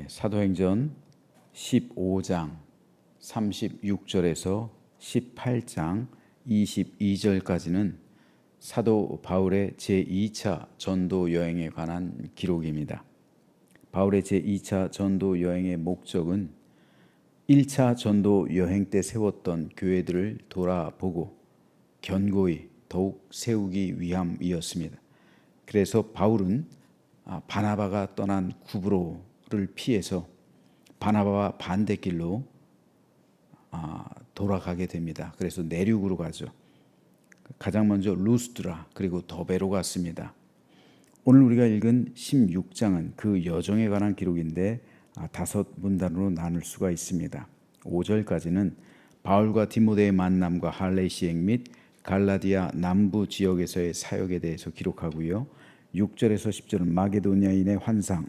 사도행전 15장 36절에서 18장 22절까지는 사도 바울의 제2차 전도 여행에 관한 기록입니다. 바울의 제2차 전도 여행의 목적은 1차 전도 여행 때 세웠던 교회들을 돌아보고 견고히 더욱 세우기 위함이었습니다. 그래서 바울은 바나바가 떠난 구브로를 피해서 바나바와 반대길로 돌아가게 됩니다. 그래서 내륙으로 가죠. 가장 먼저 루스드라 그리고 더베로 갔습니다. 오늘 우리가 읽은 16장은 그 여정에 관한 기록인데 5문단으로 나눌 수가 있습니다. 5절까지는 바울과 디모데의 만남과 할례 시행 및 갈라디아 남부 지역에서의 사역에 대해서 기록하고요. 6절에서 10절은 마게도니아인의 환상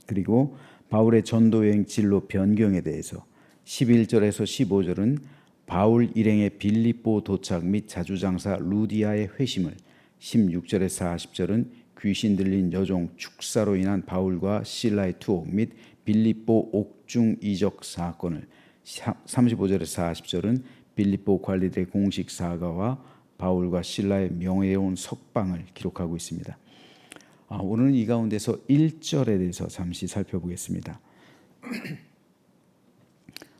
그리고 바울의 전도여행 진로 변경에 대해서, 11절에서 15절은 바울 일행의 빌립보 도착 및 자주장사 루디아의 회심을, 16절에서 40절은 귀신 들린 여종 축사로 인한 바울과 실라의 투옥 및 빌립보 옥중 이적 사건을, 35절에서 40절은 빌립보 관리들의 공식 사과와 바울과 실라의 명예로운 석방을 기록하고 있습니다. 오늘은 이 가운데서 1절에 대해서 잠시 살펴보겠습니다.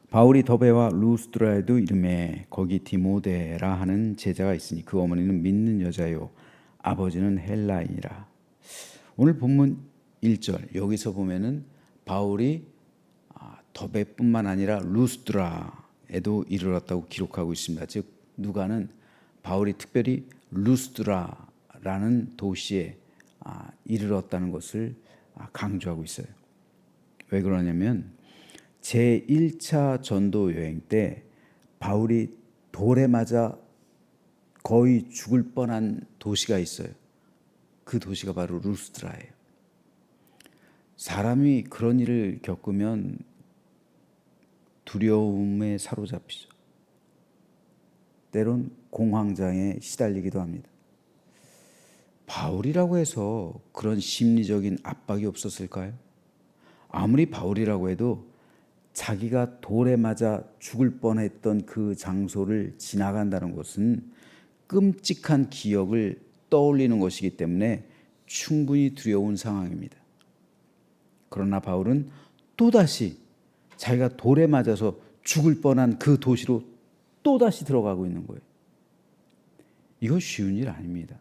바울이 더베와 루스드라에도 이르매 거기 디모데라 하는 제자가 있으니 그 어머니는 믿는 여자요 아버지는 헬라인이라. 오늘 본문 1절 여기서 보면은 바울이 더베뿐만 아니라 루스드라에도 이르렀다고 기록하고 있습니다. 즉 누가는 바울이 특별히 루스드라라는 도시에 이르렀다는 것을 강조하고 있어요. 왜 그러냐면 제1차 전도 여행 때 바울이 돌에 맞아 거의 죽을 뻔한 도시가 있어요. 그 도시가 바로 루스드라예요. 사람이 그런 일을 겪으면 두려움에 사로잡히죠. 때론 공황장애에 시달리기도 합니다. 바울이라고 해서 그런 심리적인 압박이 없었을까요? 아무리 바울이라고 해도 자기가 돌에 맞아 죽을 뻔했던 그 장소를 지나간다는 것은 끔찍한 기억을 떠올리는 것이기 때문에 충분히 두려운 상황입니다. 그러나 바울은 또다시 자기가 돌에 맞아서 죽을 뻔한 그 도시로 또다시 들어가고 있는 거예요. 이거 쉬운 일 아닙니다.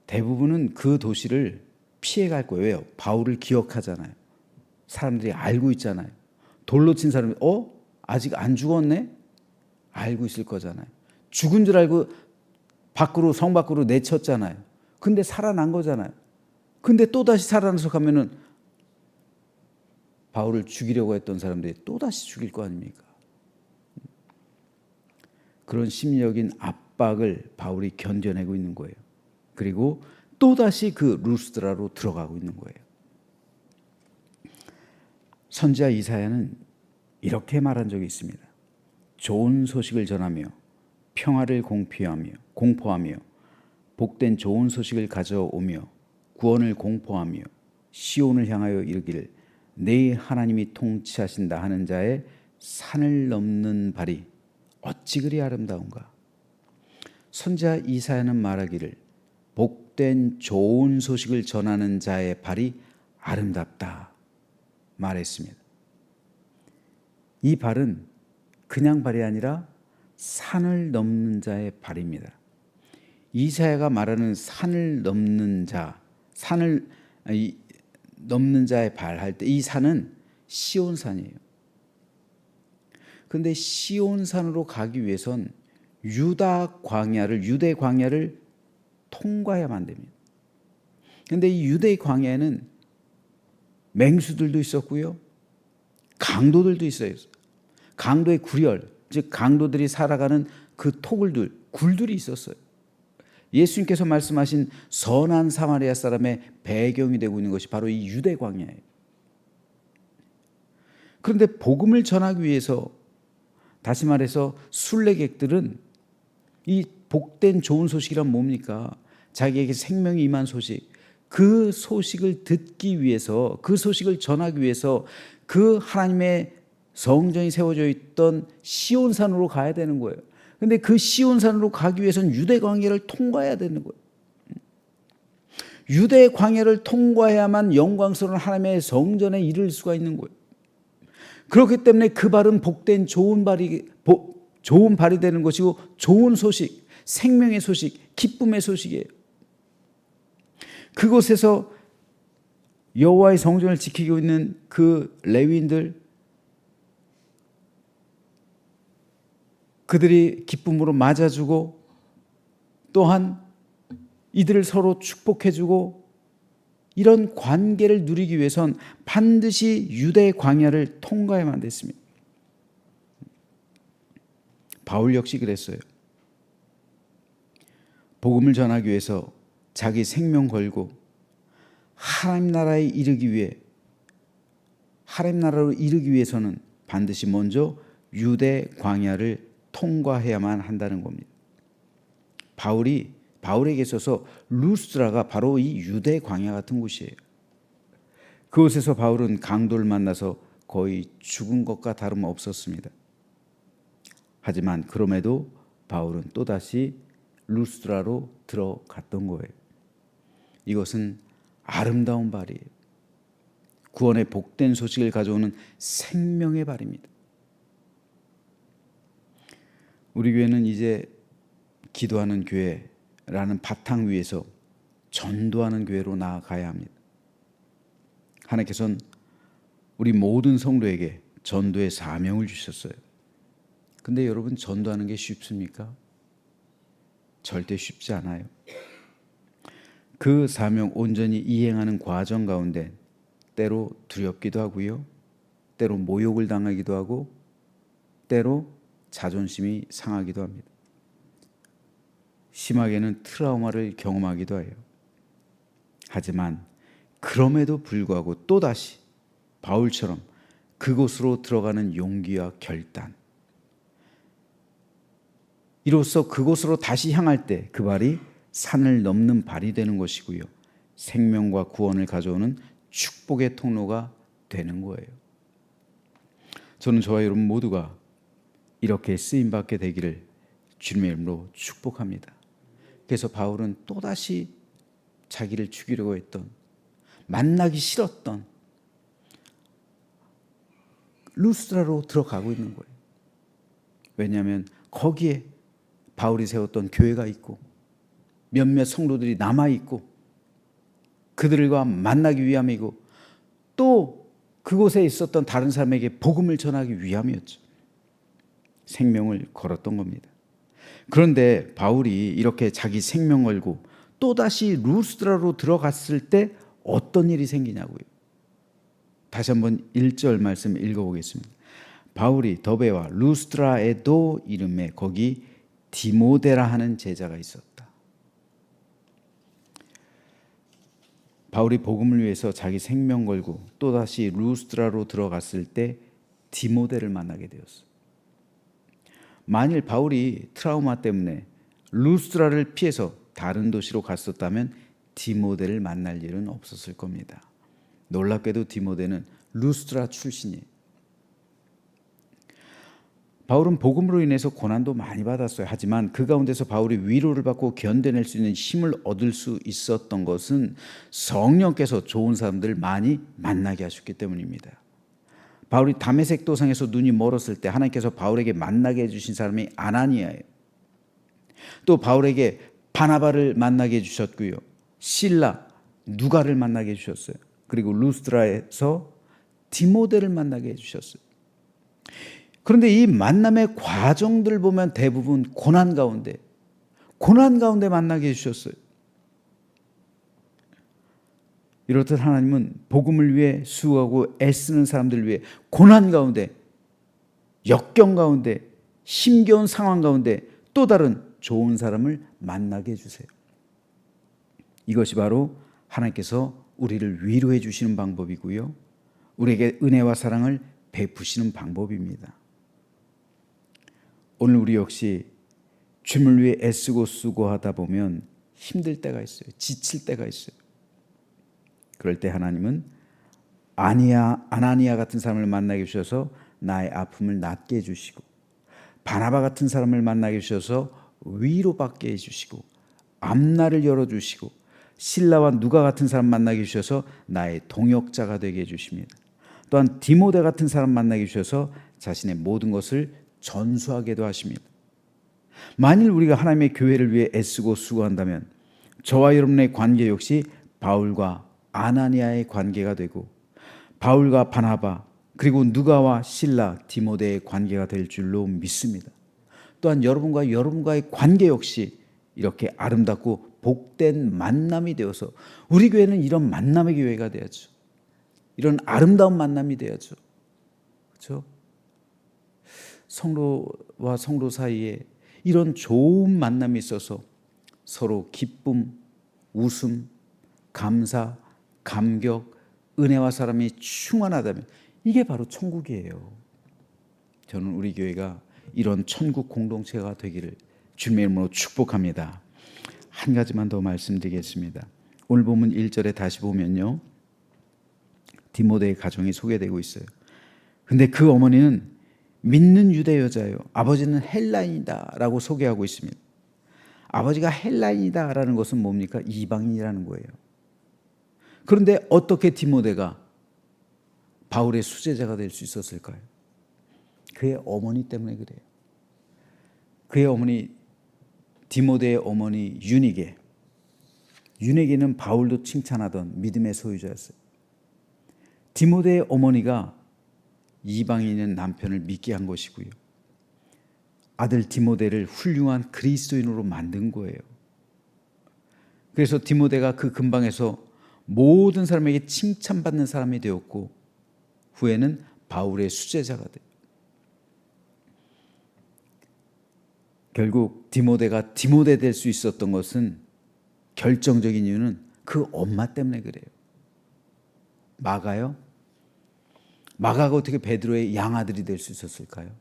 대부분은 그 도시를 피해갈 거예요. 왜요? 바울을 기억하잖아요. 사람들이 알고 있잖아요. 돌로 친 사람이 아직 안 죽었네? 알고 있을 거잖아요. 죽은 줄 알고 성 밖으로 내쳤잖아요. 근데 살아난 거잖아요. 근데 또다시 살아나서 가면은 바울을 죽이려고 했던 사람들이 또다시 죽일 거 아닙니까? 그런 심리적인 압박을 바울이 견뎌내고 있는 거예요. 그리고 또다시 그 루스드라로 들어가고 있는 거예요. 선지자 이사야는 이렇게 말한 적이 있습니다. 좋은 소식을 전하며 평화를 공포하며 복된 좋은 소식을 가져오며 구원을 공포하며 시온을 향하여 이르기를 네 하나님이 통치하신다 하는 자의 산을 넘는 발이 어찌 그리 아름다운가. 선지자 이사야는 말하기를 복된 좋은 소식을 전하는 자의 발이 아름답다 말했습니다. 이 발은 그냥 발이 아니라 산을 넘는 자의 발입니다. 이사야가 말하는 산을 넘는 자, 산을 넘는 자의 발 할 때 이 산은 시온산이에요. 그런데 시온산으로 가기 위해선 유대 광야를 통과해야만 됩니다. 그런데 이 유대 광야에는 맹수들도 있었고요, 강도들도 있어요. 강도의 구렬, 즉 강도들이 살아가는 그 굴들이 있었어요. 예수님께서 말씀하신 선한 사마리아 사람의 배경이 되고 있는 것이 바로 이 유대 광야예요. 그런데 복음을 전하기 위해서, 다시 말해서 순례객들은 이 복된 좋은 소식이란 뭡니까? 자기에게 생명이 임한 소식, 그 소식을 듣기 위해서, 그 소식을 전하기 위해서 그 하나님의 성전이 세워져 있던 시온산으로 가야 되는 거예요. 근데 그 시온산으로 가기 위해서는 유대 광야를 통과해야 되는 거예요. 유대 광야를 통과해야만 영광스러운 하나님의 성전에 이를 수가 있는 거예요. 그렇기 때문에 그 발은 복된 좋은 발이 되는 것이고, 좋은 소식, 생명의 소식, 기쁨의 소식이에요. 그곳에서 여호와의 성전을 지키고 있는 그 레위인들, 그들이 기쁨으로 맞아주고, 또한 이들을 서로 축복해주고, 이런 관계를 누리기 위해선 반드시 유대 광야를 통과해야만 됐습니다. 바울 역시 그랬어요. 복음을 전하기 위해서 자기 생명 걸고 하나님 나라에 이르기 위해, 하나님 나라로 이르기 위해서는 반드시 먼저 유대 광야를 통과해야만 한다는 겁니다. 바울에게 있어서 루스드라가 바로 이 유대 광야 같은 곳이에요. 그곳에서 바울은 강도를 만나서 거의 죽은 것과 다름없었습니다. 하지만 그럼에도 바울은 또다시 루스드라로 들어갔던 거예요. 이것은 아름다운 발이에요. 구원의 복된 소식을 가져오는 생명의 발입니다. 우리 교회는 이제 기도하는 교회라는 바탕 위에서 전도하는 교회로 나아가야 합니다. 하나님께서는 우리 모든 성도에게 전도의 사명을 주셨어요. 근데 여러분, 전도하는 게 쉽습니까? 절대 쉽지 않아요. 그 사명 온전히 이행하는 과정 가운데 때로 두렵기도 하고요, 때로 모욕을 당하기도 하고, 때로 자존심이 상하기도 합니다. 심하게는 트라우마를 경험하기도 해요. 하지만 그럼에도 불구하고 또다시 바울처럼 그곳으로 들어가는 용기와 결단, 이로써 그곳으로 다시 향할 때 그 발이 산을 넘는 발이 되는 것이고요, 생명과 구원을 가져오는 축복의 통로가 되는 거예요. 저는 저와 여러분 모두가 이렇게 쓰임받게 되기를 주님의 이름으로 축복합니다. 그래서 바울은 또다시 자기를 죽이려고 했던, 만나기 싫었던 루스드라로 들어가고 있는 거예요. 왜냐하면 거기에 바울이 세웠던 교회가 있고 몇몇 성도들이 남아있고 그들과 만나기 위함이고, 또 그곳에 있었던 다른 사람에게 복음을 전하기 위함이었죠. 생명을 걸었던 겁니다. 그런데 바울이 이렇게 자기 생명 걸고 또다시 루스드라로 들어갔을 때 어떤 일이 생기냐고요. 다시 한번 1절 말씀 읽어보겠습니다. 바울이 더베와 루스드라에도 이름에 거기 디모데라 하는 제자가 있었다. 바울이 복음을 위해서 자기 생명 걸고 또다시 루스드라로 들어갔을 때 디모데를 만나게 되었어요. 만일 바울이 트라우마 때문에 루스드라를 피해서 다른 도시로 갔었다면 디모데를 만날 일은 없었을 겁니다. 놀랍게도 디모데는 루스드라 출신이에요. 바울은 복음으로 인해서 고난도 많이 받았어요. 하지만 그 가운데서 바울이 위로를 받고 견뎌낼 수 있는 힘을 얻을 수 있었던 것은 성령께서 좋은 사람들을 많이 만나게 하셨기 때문입니다. 바울이 다메섹 도상에서 눈이 멀었을 때 하나님께서 바울에게 만나게 해주신 사람이 아나니아예요. 또 바울에게 바나바를 만나게 해주셨고요, 실라, 누가를 만나게 해주셨어요. 그리고 루스드라에서 디모데를 만나게 해주셨어요. 그런데 이 만남의 과정들 보면 대부분 고난 가운데 만나게 해주셨어요. 이렇듯 하나님은 복음을 위해 수고하고 애쓰는 사람들을 위해 고난 가운데, 역경 가운데, 힘겨운 상황 가운데 또 다른 좋은 사람을 만나게 해주세요. 이것이 바로 하나님께서 우리를 위로해 주시는 방법이고요, 우리에게 은혜와 사랑을 베푸시는 방법입니다. 오늘 우리 역시 주님을 위해 애쓰고 수고하다 보면 힘들 때가 있어요. 지칠 때가 있어요. 그럴 때 하나님은 아나니아 같은 사람을 만나게 주셔서 나의 아픔을 낫게 해주시고, 바나바 같은 사람을 만나게 주셔서 위로받게 해주시고, 앞날을 열어주시고, 실라와 누가 같은 사람 만나게 주셔서 나의 동역자가 되게 해주십니다. 또한 디모데 같은 사람 만나게 주셔서 자신의 모든 것을 전수하게도 하십니다. 만일 우리가 하나님의 교회를 위해 애쓰고 수고한다면 저와 여러분의 관계 역시 바울과 아나니아의 관계가 되고, 바울과 바나바, 그리고 누가와 실라, 디모데의 관계가 될 줄로 믿습니다. 또한 여러분과 여러분과의 관계 역시 이렇게 아름답고 복된 만남이 되어서 우리 교회는 이런 만남의 교회가 되어야죠. 이런 아름다운 만남이 되어야죠. 그렇죠? 성도와 성도 사이에 이런 좋은 만남이 있어서 서로 기쁨, 웃음, 감사, 감격, 은혜와 사랑이 충만하다면 이게 바로 천국이에요. 저는 우리 교회가 이런 천국 공동체가 되기를 주님의 이름으로 축복합니다. 한 가지만 더 말씀드리겠습니다. 오늘 본문 1절에 다시 보면요, 디모데의 가정이 소개되고 있어요. 근데 그 어머니는 믿는 유대 여자예요. 아버지는 헬라인이다 라고 소개하고 있습니다. 아버지가 헬라인이다 라는 것은 뭡니까? 이방인이라는 거예요. 그런데 어떻게 디모데가 바울의 수제자가 될 수 있었을까요? 그의 어머니 때문에 그래요. 그의 어머니, 디모데의 어머니 유니게는 바울도 칭찬하던 믿음의 소유자였어요. 디모데의 어머니가 이방인인 남편을 믿게 한 것이고요, 아들 디모데를 훌륭한 그리스도인으로 만든 거예요. 그래서 디모데가 그 근방에서 모든 사람에게 칭찬받는 사람이 되었고, 후에는 바울의 수제자가 돼요. 결국 디모데가 디모데 될 수 있었던 것은, 결정적인 이유는 그 엄마 때문에 그래요. 마가요? 마가가 어떻게 베드로의 양아들이 될 수 있었을까요?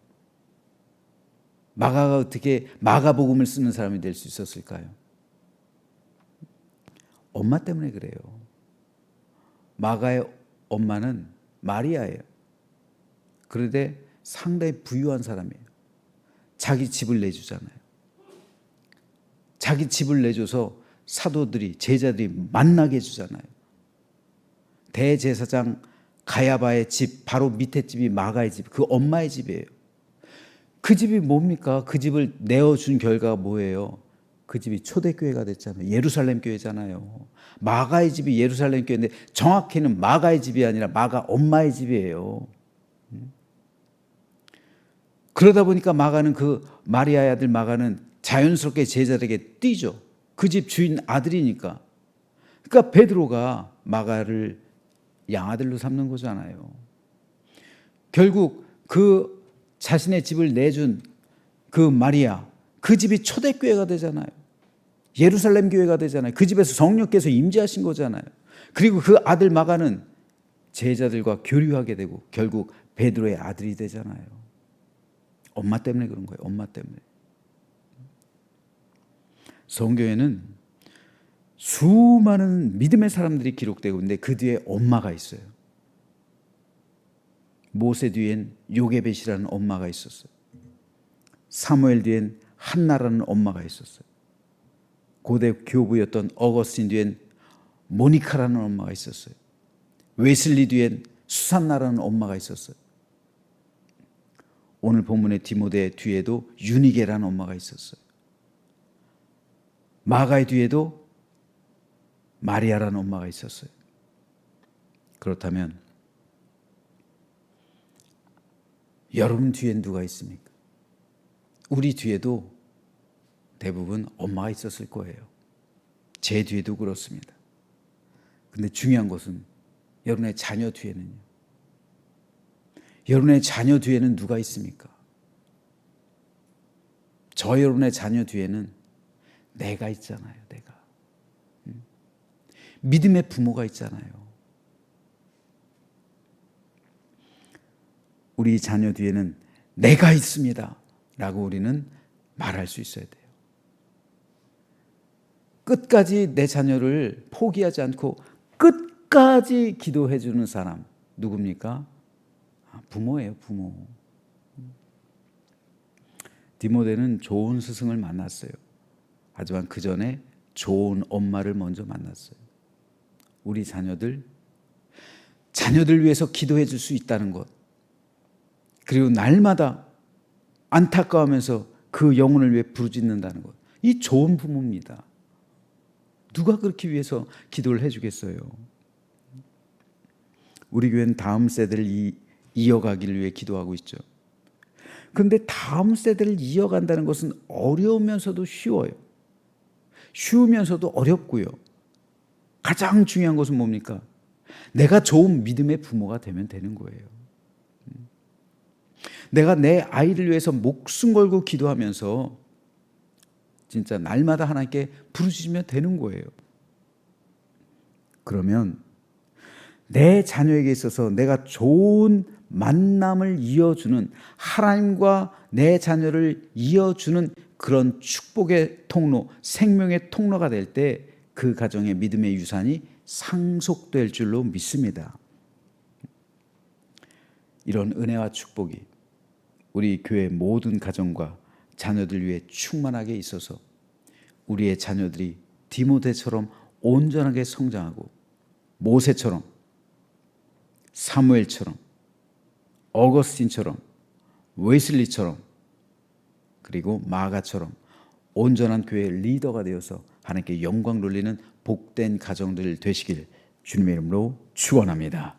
마가가 어떻게 마가복음을 쓰는 사람이 될 수 있었을까요? 엄마 때문에 그래요. 마가의 엄마는 마리아예요. 그런데 상당히 부유한 사람이에요. 자기 집을 내주잖아요. 자기 집을 내줘서 사도들이, 제자들이 만나게 해주잖아요. 대제사장 가야바의 집 바로 밑에 집이 마가의 집, 그 엄마의 집이에요. 그 집이 뭡니까? 그 집을 내어준 결과가 뭐예요? 그 집이 초대교회가 됐잖아요. 예루살렘 교회잖아요. 마가의 집이 예루살렘 교회인데 정확히는 마가의 집이 아니라 마가 엄마의 집이에요. 그러다 보니까 마가는, 그 마리아의 아들 마가는 자연스럽게 제자들에게 뛰죠. 그 집 주인 아들이니까. 그러니까 베드로가 마가를 양아들로 삼는 거잖아요. 결국 그 자신의 집을 내준 그 마리아, 그 집이 초대교회가 되잖아요. 예루살렘 교회가 되잖아요. 그 집에서 성령께서 임재하신 거잖아요. 그리고 그 아들 마가는 제자들과 교류하게 되고 결국 베드로의 아들이 되잖아요. 엄마 때문에 그런 거예요. 엄마 때문에. 성경에는 수많은 믿음의 사람들이 기록되고 있는데 그 뒤에 엄마가 있어요. 모세 뒤엔 요게벳이라는 엄마가 있었어요. 사무엘 뒤엔 한나라는 엄마가 있었어요. 고대 교부였던 어거스틴 뒤엔 모니카라는 엄마가 있었어요. 웨슬리 뒤엔 수산나라는 엄마가 있었어요. 오늘 본문의 디모데 뒤에도 유니게라는 엄마가 있었어요. 마가의 뒤에도 마리아라는 엄마가 있었어요. 그렇다면 여러분 뒤엔 누가 있습니까? 우리 뒤에도 대부분 엄마가 있었을 거예요. 제 뒤에도 그렇습니다. 근데 중요한 것은 여러분의 자녀 뒤에는요. 여러분의 자녀 뒤에는 누가 있습니까? 저 여러분의 자녀 뒤에는 내가 있잖아요. 내가. 믿음의 부모가 있잖아요. 우리 자녀 뒤에는 내가 있습니다 라고 우리는 말할 수 있어야 돼요. 끝까지 내 자녀를 포기하지 않고 끝까지 끝까지 기도해 주는 사람 누굽니까? 부모예요, 부모. 디모데는 좋은 스승을 만났어요. 하지만 그 전에 좋은 엄마를 먼저 만났어요. 우리 자녀들 위해서 기도해 줄 수 있다는 것, 그리고 날마다 안타까워하면서 그 영혼을 위해 부르짖는다는 것, 이 좋은 부모입니다. 누가 그렇게 위해서 기도를 해주겠어요? 우리 교회는 다음 세대를 이어가기를 위해 기도하고 있죠. 그런데 다음 세대를 이어간다는 것은 어려우면서도 쉬워요. 쉬우면서도 어렵고요. 가장 중요한 것은 뭡니까? 내가 좋은 믿음의 부모가 되면 되는 거예요. 내가 내 아이를 위해서 목숨 걸고 기도하면서 진짜 날마다 하나님께 부르짖으면 되는 거예요. 그러면 내 자녀에게 있어서 내가 좋은 만남을 이어주는, 하나님과 내 자녀를 이어주는 그런 축복의 통로, 생명의 통로가 될 때 그 가정의 믿음의 유산이 상속될 줄로 믿습니다. 이런 은혜와 축복이 우리 교회 모든 가정과 자녀들 위해 충만하게 있어서 우리의 자녀들이 디모데처럼 온전하게 성장하고 모세처럼, 사무엘처럼, 어거스틴처럼, 웨슬리처럼, 그리고 마가처럼 온전한 교회의 리더가 되어서 하나님께 영광 돌리는 복된 가정들 되시길 주님의 이름으로 축원합니다.